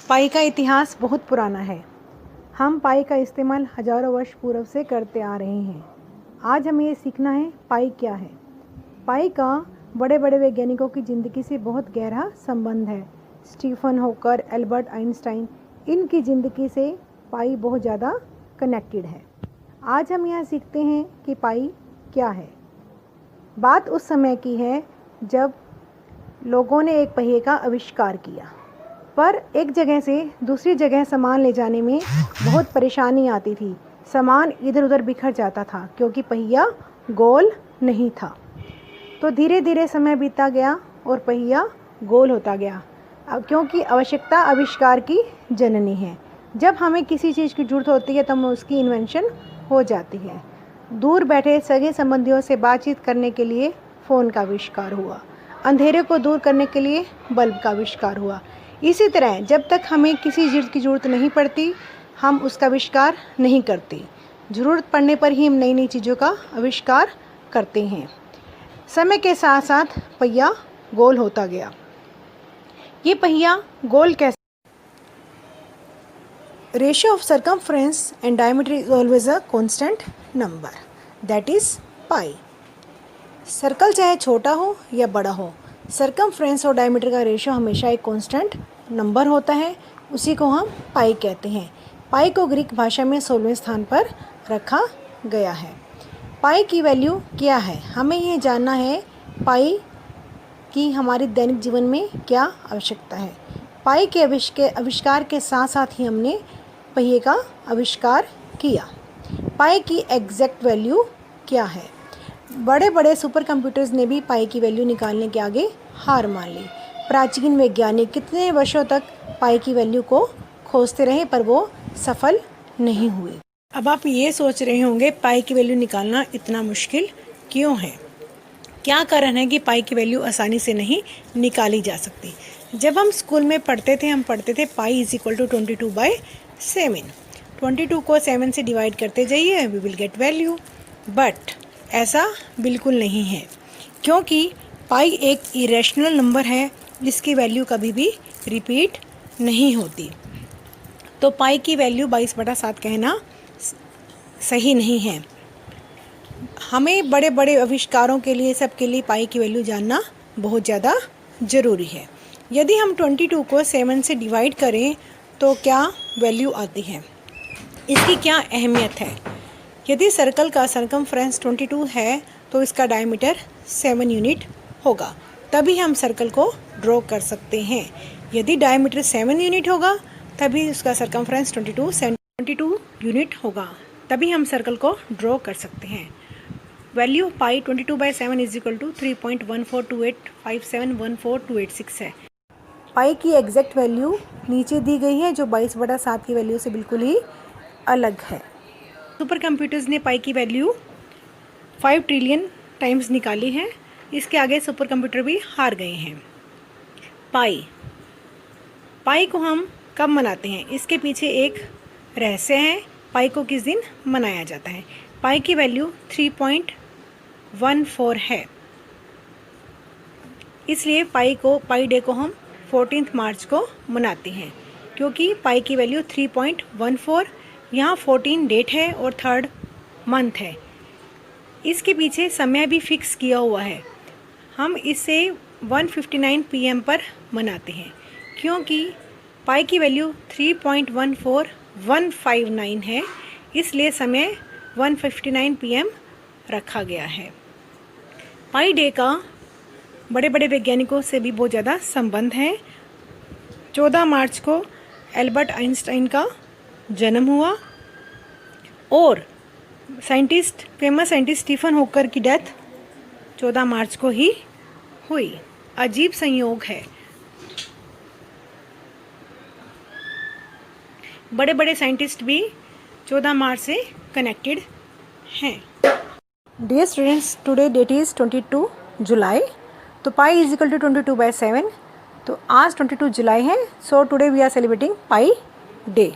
पाई का इतिहास बहुत पुराना है। हम पाई का इस्तेमाल हजारों वर्ष पूर्व से करते आ रहे हैं। आज हमें ये सीखना है पाई क्या है। पाई का बड़े बड़े वैज्ञानिकों की ज़िंदगी से बहुत गहरा संबंध है। स्टीफन हॉकर, एल्बर्ट आइंस्टाइन, इनकी ज़िंदगी से पाई बहुत ज़्यादा कनेक्टेड है। आज हम यह सीखते हैं कि पाई क्या है। बात उस समय की है जब लोगों ने एक पहिए का आविष्कार किया, पर एक जगह से दूसरी जगह सामान ले जाने में बहुत परेशानी आती थी। सामान इधर उधर बिखर जाता था क्योंकि पहिया गोल नहीं था। तो धीरे धीरे समय बीता गया और पहिया गोल होता गया, क्योंकि आवश्यकता आविष्कार की जननी है। जब हमें किसी चीज़ की ज़रूरत होती है तो उसकी इन्वेंशन हो जाती है। दूर बैठे सगे संबंधियों से बातचीत करने के लिए फ़ोन का आविष्कार हुआ। अंधेरे को दूर करने के लिए बल्ब का आविष्कार हुआ। इसी तरह जब तक हमें किसी चीज़ की ज़रूरत नहीं पड़ती, हम उसका आविष्कार नहीं करते। ज़रूरत पड़ने पर ही हम नई नई चीज़ों का आविष्कार करते हैं। समय के साथ साथ पहिया गोल होता गया। ये पहिया गोल कैसे? Ratio of circumference and diameter is always a constant number, that is pi. Circle चाहे छोटा हो या बड़ा हो, सर्कमफ्रेंस और डायमीटर का रेशियो हमेशा एक कांस्टेंट नंबर होता है। उसी को हम पाई कहते हैं। पाई को ग्रीक भाषा में 16वें स्थान पर रखा गया है। पाई की वैल्यू क्या है? हमें ये जानना है पाई की हमारे दैनिक जीवन में क्या आवश्यकता है। पाई के आविष्कार के साथ साथ ही हमने पहिए का आविष्कार किया। पाई की एग्जैक्ट वैल्यू क्या है? बड़े बड़े सुपर कंप्यूटर्स ने भी पाई की वैल्यू निकालने के आगे हार मान ली। प्राचीन वैज्ञानिक कितने वर्षों तक पाई की वैल्यू को खोजते रहे, पर वो सफल नहीं हुए। अब आप ये सोच रहे होंगे पाई की वैल्यू निकालना इतना मुश्किल क्यों है? क्या कारण है कि पाई की वैल्यू आसानी से नहीं निकाली जा सकती? जब हम स्कूल में पढ़ते थे पाई इज इक्वल टू 22/7। 22 को 7 से डिवाइड करते जाइए, we will get value. But ऐसा बिल्कुल नहीं है, क्योंकि पाई एक इरेशनल नंबर है जिसकी वैल्यू कभी भी रिपीट नहीं होती। तो पाई की वैल्यू 22/7 कहना सही नहीं है। हमें बड़े बड़े आविष्कारों के लिए, सबके लिए पाई की वैल्यू जानना बहुत ज़्यादा ज़रूरी है। यदि हम 22 को 7 से डिवाइड करें तो क्या वैल्यू आती है? इसकी क्या अहमियत है? यदि सर्कल का सर्कमफ्रेंस 22 है तो इसका डायमीटर 7 यूनिट होगा, तभी हम सर्कल को ड्रॉ कर सकते हैं। यदि डायमीटर 7 यूनिट होगा तभी उसका सर्कमफ्रेंस 22 यूनिट होगा, तभी हम सर्कल को ड्रॉ कर सकते हैं। Value pi 22/7 is equal to 3.14285714,286 है। पाई की एग्जैक्ट वैल्यू नीचे दी गई है, जो 22/7 की वैल्यू से बिल्कुल ही अलग है। सुपर कंप्यूटर्स ने पाई की वैल्यू 5 ट्रिलियन टाइम्स निकाली है। इसके आगे सुपर कंप्यूटर भी हार गए हैं। पाई को हम कब मनाते हैं? इसके पीछे एक रहस्य है। पाई को किस दिन मनाया जाता है? पाई की वैल्यू 3.14 है, इसलिए पाई डे को हम 14 मार्च को मनाते हैं, क्योंकि पाई की वैल्यू 3.14, यहाँ 14 डेट है और 3rd मंथ है। इसके पीछे समय भी फिक्स किया हुआ है। हम इसे 1:59 PM पर मनाते हैं, क्योंकि पाई की वैल्यू 3.14159 है, इसलिए समय 1:59 PM रखा गया है। पाई डे का बड़े बड़े वैज्ञानिकों से भी बहुत ज़्यादा संबंध है। 14 मार्च को एल्बर्ट आइंस्टाइन का जन्म हुआ और फेमस साइंटिस्ट स्टीफन हॉकर की डेथ 14 मार्च को ही हुई। अजीब संयोग है। बड़े बड़े साइंटिस्ट भी 14 मार्च से कनेक्टेड हैं। Dear students, today date is 22 July. तो पाई इज इक्वल टू 22/7। तो आज 22 जुलाई है, so today we are celebrating pi day.